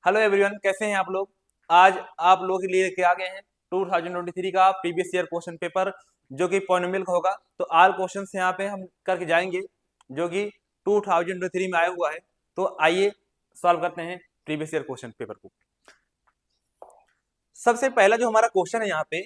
Hello everyone, कैसे हैं आप लोग। आज आप लोगों के लिए लेके आ गए हैं 2023 का प्रीवियस ईयर क्वेश्चन पेपर जो कि पॉलिनोमियल का होगा। तो आल क्वेश्चंस यहाँ पे हम करके जाएंगे जो कि 2023 में आया हुआ है। तो आइए सॉल्व करते हैं प्रीवियस ईयर क्वेश्चन पेपर को। सबसे पहला जो हमारा क्वेश्चन है यहाँ पे,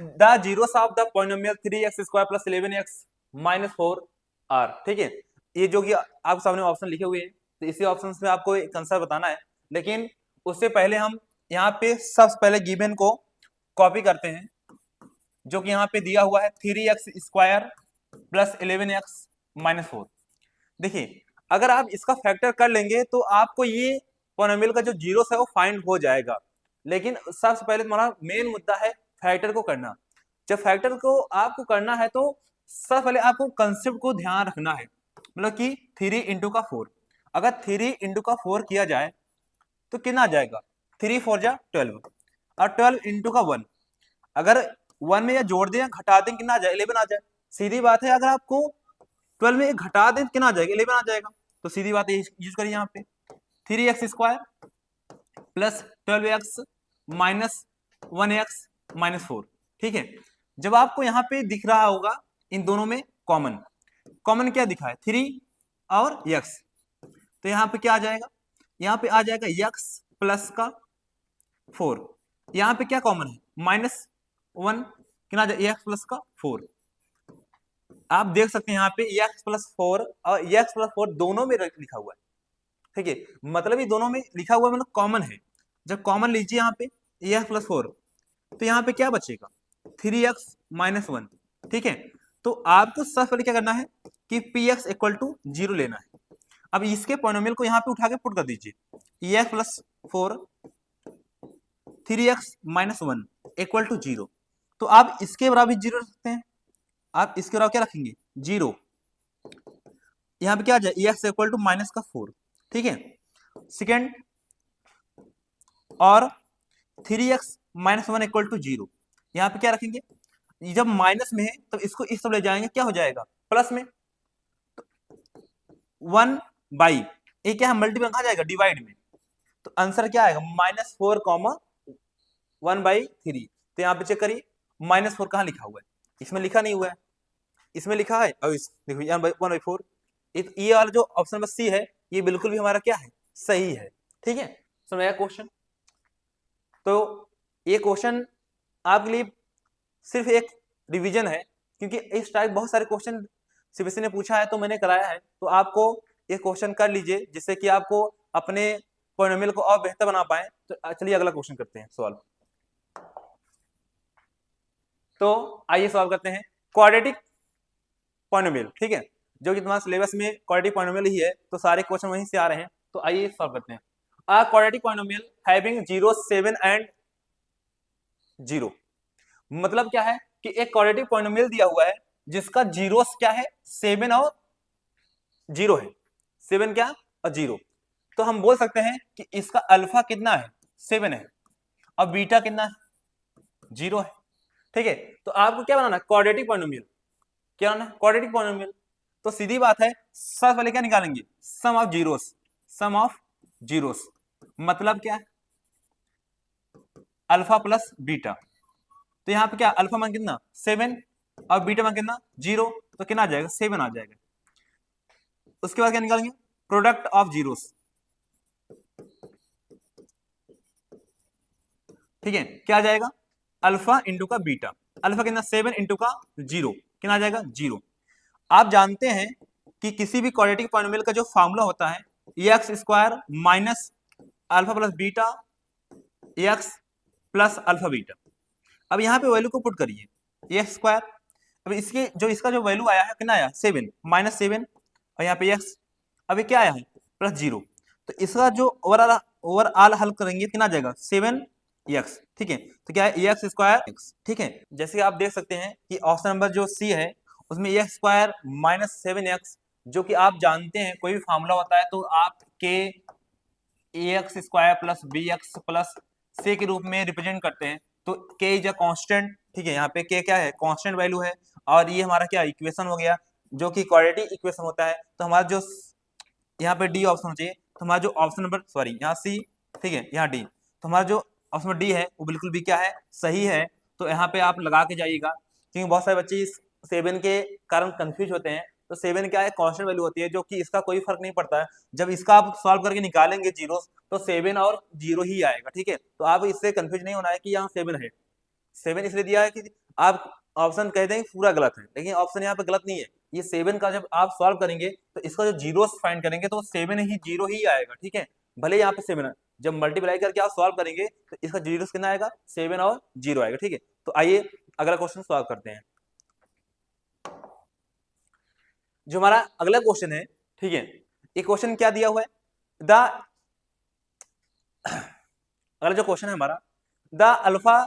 the zeros of the polynomial 3x² + 11x - 4 are. ठीक है, ये जो कि आपके सामने ऑप्शन लिखे हुए हैं, तो इसी ऑप्शन में आपको एक आंसर बताना है। लेकिन उससे पहले हम यहाँ पे सबसे पहले गिवन को कॉपी करते हैं जो कि यहाँ पे दिया हुआ है 3x² + 11x - 4। देखिए, अगर आप इसका फैक्टर कर लेंगे तो आपको ये पॉलिनोमियल का जो जीरोस है वो फाइंड हो जाएगा। लेकिन सबसे पहले तुम्हारा मेन मुद्दा है फैक्टर को करना। जब फैक्टर को आपको करना है तो सबसे पहले आपको कंसेप्ट को ध्यान रखना है, मतलब कि 3 × 4। अगर 3 × 4 किया जाए तो कितना आ जाएगा, 3 × 4 = 12 और 12 × 1। अगर 1 में या जोड़ दें या घटा दें कितना आ जाए, 11 आ जाए। सीधी बात है, अगर आपको 12 में घटा दें कितना आ जाएगा, 11 आ जाएगा। तो सीधी बात है, यूज करिए यहाँ पे 3x² + 12x - 1x - 4। ठीक है, जब आपको यहाँ पे दिख रहा होगा इन दोनों में कॉमन क्या दिखा है, 3 और x, तो यहाँ पे क्या आ जाएगा, यहाँ पे आ जाएगा x + का 4। यहाँ पे क्या कॉमन है, -1, कितना आ जाएगा, x + का 4। आप देख सकते हैं यहाँ पे x + 4 और x + 4 दोनों में लिखा हुआ है। ठीक है, मतलब ये दोनों में लिखा हुआ है, मतलब कॉमन है। जब कॉमन लीजिए यहाँ पे x + 4, तो यहाँ पे क्या बचेगा, 3x - 1। ठीक है, तो आपको सबसे पहले क्या करना है कि px = 0 लेना है। अब इसके पॉलिनोमियल को यहाँ पे उठा के पुट कर दीजिए, x + 4 3x - 1 = 0। तो आप इसके बराबर 0 रख सकते हैं। आप इसके बराबर क्या रखेंगे, 0। यहाँ पे क्या आ जाए, x = -4। ठीक है, सेकेंड, और 3x - 1 = 0। यहाँ पे क्या रखेंगे, जब माइनस में है तो इसको इस तरफ ले जाएंगे, क्या हो जाएगा, प्लस में। तो 1/, ये क्या है, मल्टीपल कहाँ जाएगा, डिवाइड में। तो आंसर क्या आएगा, -4, 1/3। तो यहाँ पे चेक करिए -4 कहाँ लिखा हुआ है, इसमें लिखा नहीं हुआ है, इसमें लिखा है। और देखो 1/4, ये वाला जो ऑप्शन नंबर सी है ये बिल्कुल भी हमारा क्या है, सही है। ठीक है, समझ आया क्वेश्चन। तो ये क्वेश्चन आपके लिए सिर्फ एक रिवीजन है, क्योंकि इस टाइप बहुत सारे क्वेश्चन सीबीएसई ने पूछा है तो मैंने कराया है। तो आपको ये क्वेश्चन कर लीजिए जिससे कि आपको अपने पॉलिनोमियल को और बेहतर बना पाए। तो चलिए अगला क्वेश्चन करते हैं सॉल्व। तो आइए सॉल्व करते हैं क्वाड्रेटिक पॉलिनोमियल। ठीक है, जो कि तुम्हारे सिलेबस में क्वाड्रेटिक पॉलिनोमियल ही है, तो सारे क्वेश्चन वहीं से आ रहे हैं। तो आइए सॉल्व करते हैं। A quadratic polynomial having 0, 7 and 0। मतलब क्या है कि एक क्वाड्रेटिक पॉलिनोमियल दिया हुआ है जिसका जीरोस क्या है, 7 और 0 है। 7 क्या और 0। तो हम बोल सकते हैं कि इसका अल्फा कितना है, 7 है, और बीटा कितना है, 0 है। ठीक है, तो आपको क्या बनाना है, क्वाड्रेटिक पॉलिनोमियल। क्या बनाना है, क्वाड्रेटिक पॉलिनोमियल। तो सीधी बात है, सबसे पहले क्या निकालेंगे, sum of zeros. Sum of zeros मतलब क्या है, अल्फा प्लस बीटा। तो यहाँ पे क्या, अल्फा मान कितना, 7, और बीटा मान कितना, 0। तो कितना आ जाएगा, 7 आ जाएगा। उसके बाद क्या निकालेंगे, प्रोडक्ट ऑफ जीरोस। ठीक है, क्या आ जाएगा, अल्फा इंटू का बीटा। अल्फा कितना, 7 इंटू का 0, कितना आ जाएगा, 0। आप जानते हैं कि किसी भी क्वाड्रेटिक पॉलिनोमियल का जो फॉर्मूला होता है, x² minus alpha plus beta x plus alpha beta. अब यहाँ पे वैल्यू को पुट करिए, x²। अब इसका जो वैल्यू आया है कितना आया, 7 -7, और यहाँ पे x, अभी क्या आया है, +0। तो इसका जो ओवरऑल हल करेंगे कितना आ जाएगा, 7x। ठीक है, तो क्या है, x²। ठीक है, जैसे आप देख सकते हैं कि ऑप्शन नंबर जो सी है उसमें x² - 7x, जो कि आप जानते हैं कोई भी फार्मूला होता है तो आप के ax² + bx + c के रूप में रिप्रेजेंट करते हैं। तो k इज अ कांस्टेंट। ठीक है, यहाँ पे k क्या है, कांस्टेंट वैल्यू है, और ये हमारा क्या, इक्वेशन हो गया जो कि क्वाड्रेटिक इक्वेशन होता है। तो हमारा जो यहाँ पे डी ऑप्शन चाहिए, तो हमारा जो ऑप्शन नंबर, सॉरी यहाँ सी ठीक है, यहाँ डी, तो हमारा जो ऑप्शन डी है वो बिल्कुल भी क्या है, सही है। तो यहाँ पे आप लगा के जाइएगा, क्योंकि बहुत सारे बच्चे इस 7 के कारण कंफ्यूज होते हैं। तो 7 क्या है, कांस्टेंट वैल्यू होती है, जो कि इसका कोई फर्क नहीं पड़ता है। जब इसका आप सॉल्व करके निकालेंगे जीरो, तो 7 और 0 ही आएगा, ठीक है। तो आप इससे कंफ्यूज नहीं होना है कि यहाँ 7 है। 7 इसलिए दिया है कि आप ऑप्शन कह दें पूरा गलत है, लेकिन ऑप्शन यहाँ पे गलत नहीं है। ये 7 का जब आप सॉल्व करेंगे तो इसका जो जीरोस फाइंड करेंगे तो 7 ही 0 ही आएगा, ठीक है। भले यहाँ पे 7 है, जब मल्टीप्लाई करके आप सॉल्व करेंगे तो इसका जीरोस कितना आएगा, 7 और 0 आएगा, ठीक है। तो आइए अगला क्वेश्चन सॉल्व करते हैं। जो हमारा अगला क्वेश्चन है, ठीक है, ये क्वेश्चन क्या दिया हुआ है, अगला जो क्वेश्चन है हमारा, the alpha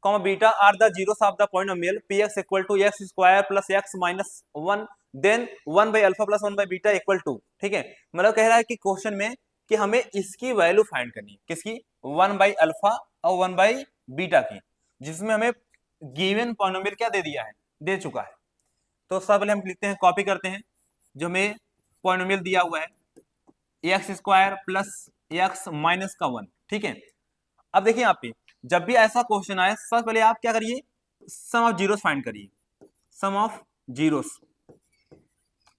comma beta are the zeros of the polynomial px equal to x square plus x minus 1 then 1 by alpha plus 1 by beta equal to, ठीक है। मतलब कह रहा है कि क्वेश्चन में कि हमें इसकी वैल्यू फाइंड करनी है, किसकी, 1 बाई अल्फा और 1 बाई बीटा की, जिसमें हमें गिवन पॉलिनोमियल क्या दे दिया है, दे चुका है। तो सबसे पहले हम लिखते हैं, कॉपी करते हैं, जो हमें पॉलिनोमियल दिया हुआ है x square plus x minus का 1, ठीक है। अब देखिए यहाँ पे जब भी ऐसा क्वेश्चन आए, सबसे पहले आप क्या करिए, सम ऑफ जीरोस फाइंड करिए, सम ऑफ जीरोस,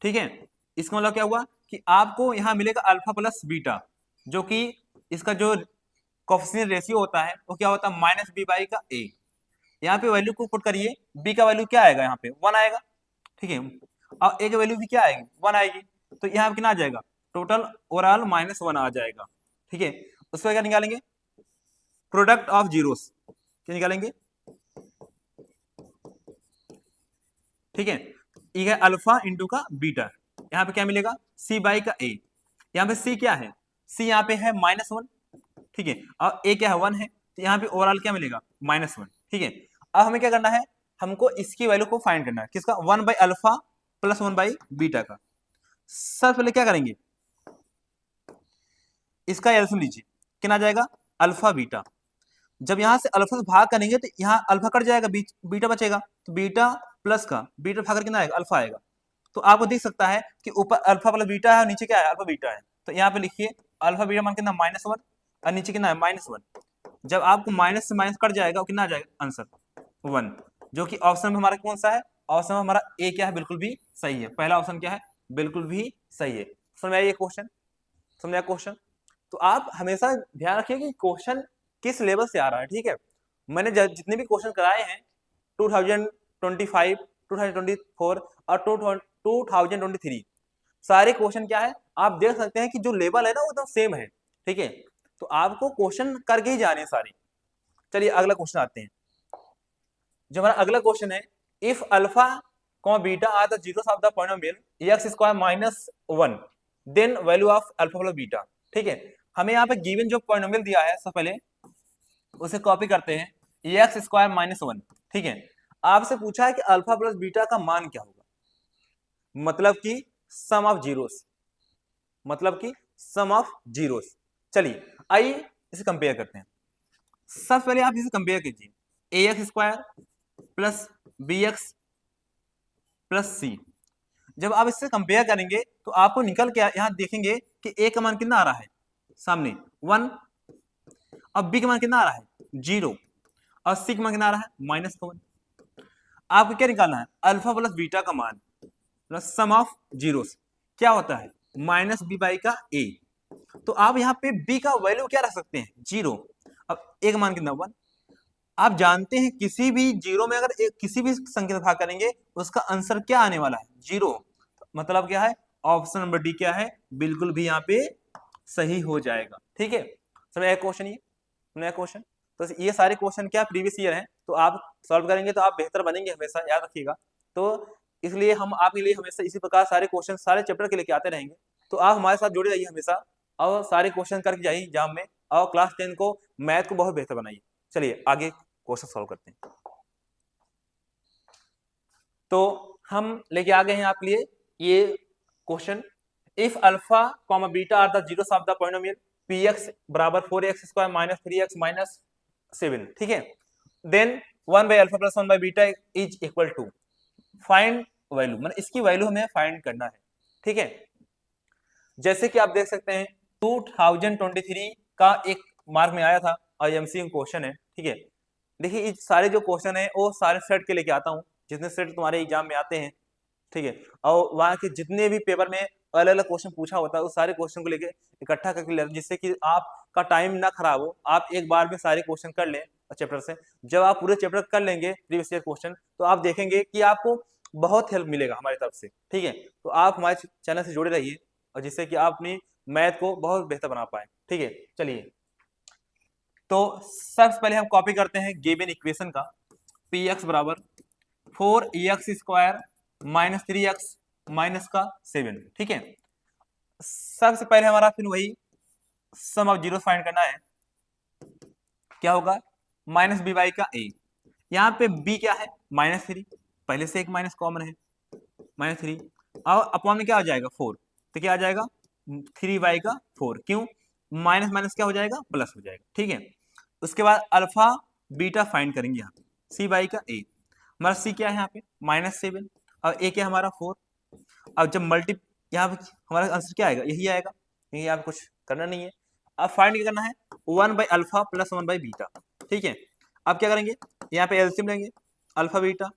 ठीक है। इसका मतलब क्या हुआ कि आपको यहां मिलेगा अल्फा प्लस बीटा, जो कि इसका जो कोएफिशिएंट रेशियो होता है वो क्या होता है, माइनस बी बाई का ए। यहाँ पे वैल्यू को पुट करिए, बी का वैल्यू क्या आएगा, यहाँ पे 1 आएगा, ठीक है, और ए की वैल्यू भी क्या आएगी, 1 आएगी। तो यहाँ पे कितना आ जाएगा, टोटल ओवरऑल -1 आ जाएगा, ठीक है। उसमें क्या निकालेंगे, प्रोडक्ट ऑफ जीरोस, क्या निकालेंगे, ठीक है। ये है अल्फा इंटू का बीटा, यहाँ पे क्या मिलेगा, सी बाई का ए। यहाँ पे सी क्या है, सी यहाँ पे है -1, ठीक है, और ए क्या है, 1 है, तो यहाँ पे ओवरऑल क्या मिलेगा, -1, ठीक है। अब हमें क्या करना है, हमको इसकी वैल्यू को फाइंड करना है, किसका, 1 by alpha plus 1 by beta का। सबसे पहले क्या करेंगे, इसका एलसीएम लीजिए, कितना आ जाएगा, अल्फा बीटा। जब यहां से अल्फा से भाग करेंगे तो यहाँ अल्फा कट जाएगा, बीटा बचेगा, तो बीटा प्लस का बीटा भाग कर कितना आएगा, अल्फा आएगा। तो आपको दिख सकता है कि ऊपर अल्फा प्लस बीटा है और नीचे क्या है, अल्फा बीटा है। तो यहाँ पे लिखिए अल्फा बीटा मान कितना, -1, और नीचे कितना है, -1। जब आपको माइनस से माइनस कट जाएगा, कितना आ जाएगा आंसर, 1, जो कि ऑप्शन में हमारा कौन सा है, ऑप्शन में हमारा ए क्या है, बिल्कुल भी सही है। पहला ऑप्शन क्या है, बिल्कुल भी सही है। समझ आइए क्वेश्चन, समझ क्वेश्चन। तो आप हमेशा ध्यान रखिए कि क्वेश्चन किस लेवल से आ रहा है, ठीक है। मैंने जितने भी क्वेश्चन कराए हैं 2025, 2024 और 2023, सारे क्वेश्चन क्या है, आप देख सकते हैं कि जो लेवल है ना वो एकदम सेम है, ठीक है। तो आपको क्वेश्चन करके ही जाने सारे। चलिए अगला क्वेश्चन आते हैं। जो हमारा अगला क्वेश्चन है, if alpha comma beta are the zeros of the polynomial x square minus 1 then value of alpha plus beta, ठीक है। हमें यहाँ पे गिवन जो पॉलिनोमियल दिया है, सबसे पहले उसे कॉपी करते हैं, एक्स स्क्वायर -1, ठीक है। आपसे पूछा है कि अल्फा प्लस बीटा का मान क्या होगा, मतलब कि सम ऑफ जीरोस, मतलब कि सम ऑफ जीरोस। चलिए आइए इसे कंपेयर करते हैं। सबसे पहले आप इसे कंपेयर कीजिए, A X square plus B X plus C. जब आप इससे कंपेयर करेंगे तो आपको निकल के यहां देखेंगे कि ए का मान कितना आ रहा है, सामने 1, अब बी का मान कितना आ रहा है, 0, और सी का मान कितना आ रहा है, -1। आपको क्या निकालना है, अल्फा प्लस बीटा का मान प्लस सम ऑफ जीरोस, क्या होता है, माइनस बी बाई का ए। तो आप यहाँ पे बी का वैल्यू क्या रख सकते हैं, 0, अब ए का मान कितना, 1। आप जानते हैं किसी भी जीरो में अगर किसी भी संख्या से भाग करेंगे उसका आंसर क्या आने वाला है, 0। मतलब क्या है, ऑप्शन नंबर डी क्या है, बिल्कुल भी यहाँ पे सही हो जाएगा, ठीक है। समझ आया क्वेश्चन, ये नया क्वेश्चन। तो ये सारे क्वेश्चन क्या प्रीवियस ईयर हैं, तो आप सॉल्व करेंगे तो आप बेहतर बनेंगे, हमेशा याद रखिएगा। तो इसलिए हम आपके लिए हमेशा इसी प्रकार सारे क्वेश्चन सारे चैप्टर के लेके आते रहेंगे। तो आप हमारे साथ जुड़े रहिए हमेशा, और सारे क्वेश्चन करके जाइए एग्जाम में, और क्लास 10 को मैथ को बहुत बेहतर बनाइए। चलिए आगे क्वेश्चन सॉल्व करते हैं। तो हम लेके आ गए हैं आपके लिए ये question, if alpha comma beta are the zeros of the polynomial px बराबर 4x square minus 3x minus 7, ठीक है, then 1 by alpha plus 1 by beta is equal to, find value, मतलब इसकी वैल्यू हमें फाइंड करना है, ठीक है। जैसे कि आप देख सकते हैं 2023 का एक मार्क में आया था और एमसीक्यू क्वेश्चन है, ठीक है। देखिए ये सारे जो क्वेश्चन है वो सारे सेट के लेके आता हूँ, जितने सेट तुम्हारे एग्जाम में आते हैं, ठीक है। और वहाँ के जितने भी पेपर में अलग अलग क्वेश्चन पूछा होता है उस सारे क्वेश्चन को लेके इकट्ठा करके ले, जिससे कि आपका टाइम ना खराब हो, आप एक बार में सारे क्वेश्चन कर लें चैप्टर से। जब आप पूरे चैप्टर कर लेंगे प्रीवियस ईयर क्वेश्चन, तो आप देखेंगे कि आपको बहुत हेल्प मिलेगा हमारी तरफ से, ठीक है। तो आप हमारे चैनल से जुड़े रहिए और जिससे कि आप अपनी मैथ को बहुत बेहतर बना पाए, ठीक है। चलिए, तो सबसे पहले हम कॉपी करते हैं गिवन इक्वेशन का, पी एक्स बराबर 4x² माइनस 3x माइनस का 7, ठीक है। सबसे पहले हमारा फिर वही सम ऑफ जीरो फाइंड करना है, क्या होगा माइनस बी बाई का a, यहाँ पे b क्या है -3, पहले से एक माइनस कॉमन है -3, और अपॉन में क्या आ जाएगा 4, तो क्या आ जाएगा 3y का 4, क्यों माइनस माइनस क्या हो जाएगा प्लस हो जाएगा, ठीक है। उसके बाद अल्फा बीटा फाइंड करेंगे यहाँ पे, सी बाई का a, हमारा सी क्या है यहाँ पे -7 और a क्या है हमारा 4। अब जब मल्टी यहाँ पे हमारा आंसर क्या आएगा, यही आएगा, यही यहाँ पे कुछ करना नहीं है। अब फाइंड क्या करना है 1 by alpha plus 1 by beta, ठीक है। अब क्या करेंगे यहाँ पे एलसीएम लेंगे अल्फा बीटा,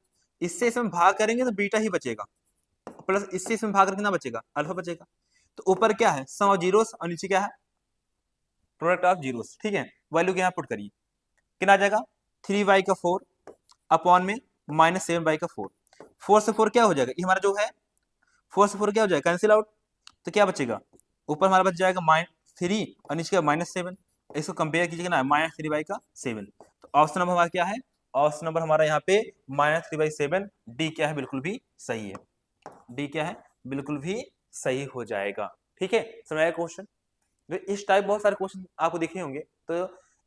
इससे इसमें भाग करेंगे तो बीटा ही बचेगा, प्लस इससे इसमें भाग करके ना बचेगा अल्फा बचेगा। तो ऊपर क्या है सम ऑफ जीरोस और नीचे क्या है प्रोडक्ट ऑफ जीरोस, ठीक है। वैल्यू यहाँ पुट करिए, कितना आ जाएगा 3y का 4 अपॉन में -7y का 4, 4 से 4 क्या हो जाएगा, ये हमारा जो है 4 से 4 क्या हो जाएगा कैंसिल आउट, तो क्या बचेगा ऊपर हमारा बच जाएगा -3 और नीचे का -7, इसको कंपेयर कीजिएगा ना -3y का 7। तो ऑप्शन नंबर हमारा क्या है, ऑप्शन नंबर हमारा यहाँ पे -3/7, डी क्या है बिल्कुल भी सही है, डी क्या है बिल्कुल भी सही हो जाएगा, ठीक है। समझ आया क्वेश्चन। इस टाइप बहुत सारे क्वेश्चन आपको दिखे होंगे, तो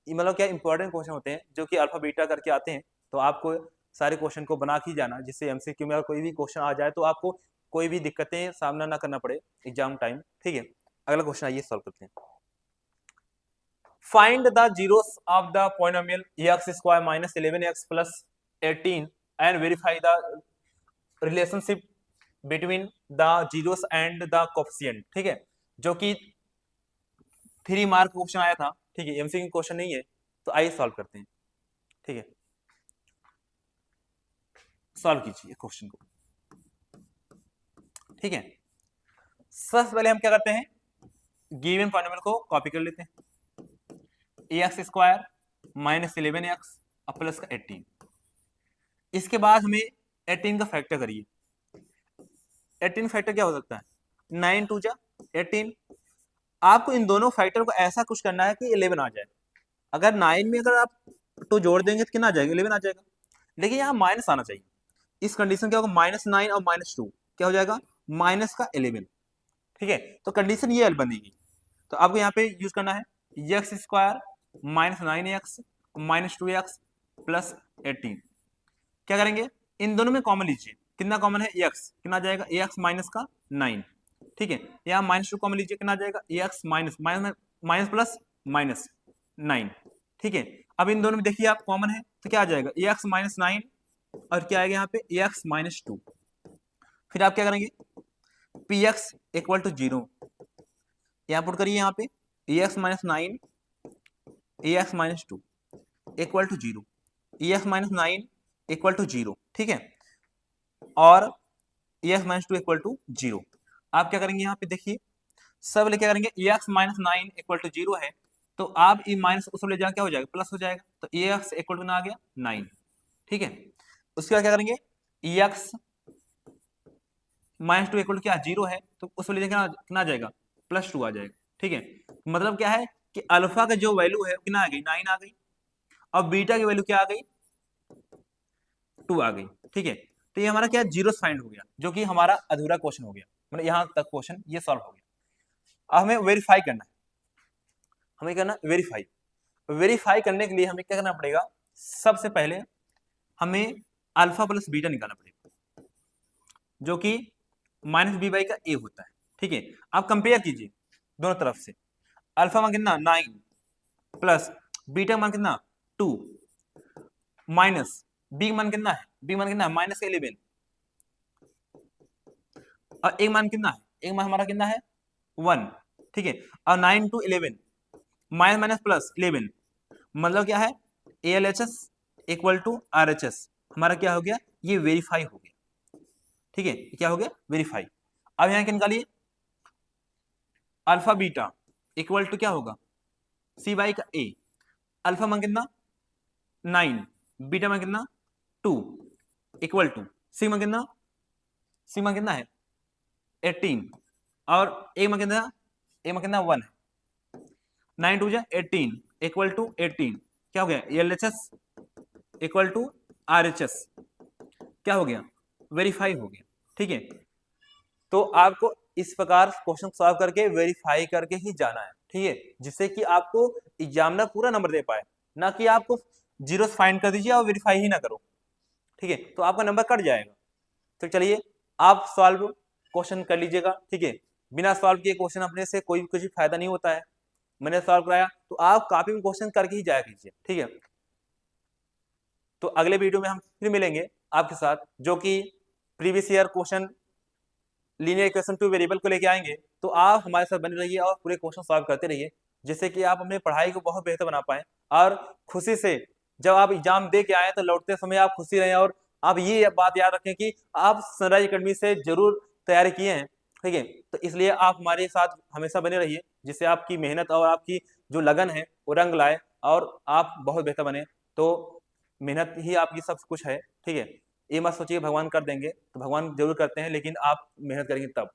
मतलब क्या इंपॉर्टेंट क्वेश्चन होते हैं जो कि अल्फा बीटा करके आते हैं, तो आपको सारे क्वेश्चन को बना के जाना, जिससे एमसीक्यू में अगर कोई भी क्वेश्चन आ जाए तो आपको कोई भी दिक्कतें सामना ना करना पड़े एग्जाम टाइम, ठीक है। अगला क्वेश्चन आइए सॉल्व करते हैं। Find the zeros of the polynomial x² minus 11x plus 18 and verify the relationship between the zeros and the coefficient, ठीक है। जो कि 3 मार्क क्वेश्चन आया था, ठीक है, एमसीक्यू क्वेश्चन नहीं है, तो आइए सॉल्व करते हैं, ठीक है। सॉल्व कीजिए क्वेश्चन को, ठीक है। सबसे पहले हम क्या करते हैं गिवन पॉलिनोमियल को कॉपी कर लेते हैं, x² माइनस 11x और प्लस का 18, इसके बाद हमें 18 का फैक्टर करिए, 18 फैक्टर क्या हो सकता है 9 2 जा 18, आपको इन दोनों फैक्टर को ऐसा कुछ करना है कि 11 आ जाए। अगर 9 में अगर आप 2 जोड़ देंगे तो कितना आ जाएगा 11 आ जाएगा, लेकिन यहाँ माइनस आना चाहिए, इस कंडीशन क्या होगा -9 और -2 क्या हो जाएगा माइनस का 11, ठीक है। तो कंडीशन ये बनेगी, तो आपको यहाँ पे यूज करना है x² minus 9x minus 2x plus 18, क्या करेंगे इन दोनों में कॉमन लीजिए, कितना कॉमन है x, कितना आ जाएगा x माइनस का 9, ठीक है। यहाँ -2 कॉमन लीजिए, कितना आ जाएगा x minus minus plus minus 9, ठीक है। अब इन दोनों में देखिए आप कॉमन है तो क्या आ जाएगा x माइनस 9 और क्या आएगा यहाँ पे x माइनस 2, फिर आप क्या करेंगे px इक्वल टू 0, यहाँ पुट करिए, यहाँ पे ax minus 9 ax minus 2 equal to 0, ax minus 9 equal to 0, ठीक है, और ax माइनस 2 इक्वल टू 0। आप क्या करेंगे यहाँ पे देखिए सब ले क्या करेंगे ax माइनस 9 इक्वल टू 0 है, तो आप ये माइनस उस ले जाएगा क्या हो जाएगा प्लस हो जाएगा, तो ax इक्वल टू ना आ गया 9, ठीक है। उसके बाद क्या करेंगे ax माइनस 2 इक्वल टू क्या 0 है, तो उस ले जाएगा कितना आ जाएगा +2 आ जाएगा, ठीक है। मतलब क्या है कि अल्फा का जो वैल्यू है कितना आ गई 9 आ गई, और बीटा की वैल्यू क्या आ गई 2 आ गई, ठीक है। तो ये हमारा क्या जीरो फाइंड हो गया, जो कि हमारा अधूरा क्वेश्चन हो गया, मतलब यहाँ तक क्वेश्चन ये सॉल्व हो गया। अब हमें वेरीफाई करना है, हमें करना वेरीफाई, वेरीफाई करने के लिए हमें क्या करना पड़ेगा, सबसे पहले हमें अल्फा प्लस बीटा निकालना पड़ेगा, जो कि -b बाई का a होता है, ठीक है। आप कंपेयर कीजिए दोनों तरफ से, अल्फा मान कितना 9 प्लस बीटा मान कितना 2 माइनस बी मान कितना है, बी मान कितना है -11 और एक मान कितना है, एक मान हमारा कितना है 1, ठीक है। और 9 to 11 माइनस माइनस प्लस 11 मतलब क्या है, ALHS इक्वल टू RHS हमारा क्या हो गया, ये वेरीफाई हो गया। ठीक है, क्या हो गया, वेरीफाई। अब यहाँ क्या निकालिए, अल्फा बीटा इक्वल टू क्या होगा, C बाई का A। अल्फा मान कितना 9, बीटा मान कितना 2 इक्वल टू सी मान कितना है 18 और ए मान कितना 1 है। 9 2 जा 18 इक्वल टू 18 क्या हो गया, LHS इक्वल टू RHS क्या हो गया, वेरीफाई हो गया। ठीक है, तो आपको इस प्रकार क्वेश्चन सॉल्व करके वेरीफाई करके ही जाना है। ठीक है, जिससे कि आपको एग्जामिनर पूरा नंबर दे पाए, ना कि आपको जीरो फाइंड कर दीजिए और वेरीफाई ही ना करो। ठीक है, तो आपका नंबर कट जाएगा। तो चलिए आप सॉल्व क्वेश्चन कर लीजिएगा। ठीक है, बिना सॉल्व किए क्वेश्चन अपने से कोई कुछ फायदा नहीं होता है। मैंने सॉल्व कराया तो आप कॉपी में क्वेश्चन करके ही जाया कीजिए। ठीक है, तो अगले वीडियो में हम फिर मिलेंगे आपके साथ, जो कि previous year question linear equation two variable को लेके आएंगे। तो आप हमारे साथ बने रहिए और पूरे क्वेश्चन सॉल्व करते रहिए, जिससे कि आप अपनी पढ़ाई को बहुत बेहतर बना पाएं और खुशी से जब आप एग्जाम दे के आए तो लौटते समय आप खुशी रहें। और आप ये बात याद रखें कि आप सनराइज अकेडमी से जरूर तैयारी किए हैं। ठीक है, तो इसलिए आप हमारे साथ हमेशा बने रहिए, जिससे आपकी मेहनत और आपकी जो लगन है वो रंग लाए और आप बहुत बेहतर बने। तो मेहनत ही आपकी सब कुछ है। ठीक है, ये मत सोचिए भगवान कर देंगे, तो भगवान जरूर करते हैं, लेकिन आप मेहनत करेंगे तब।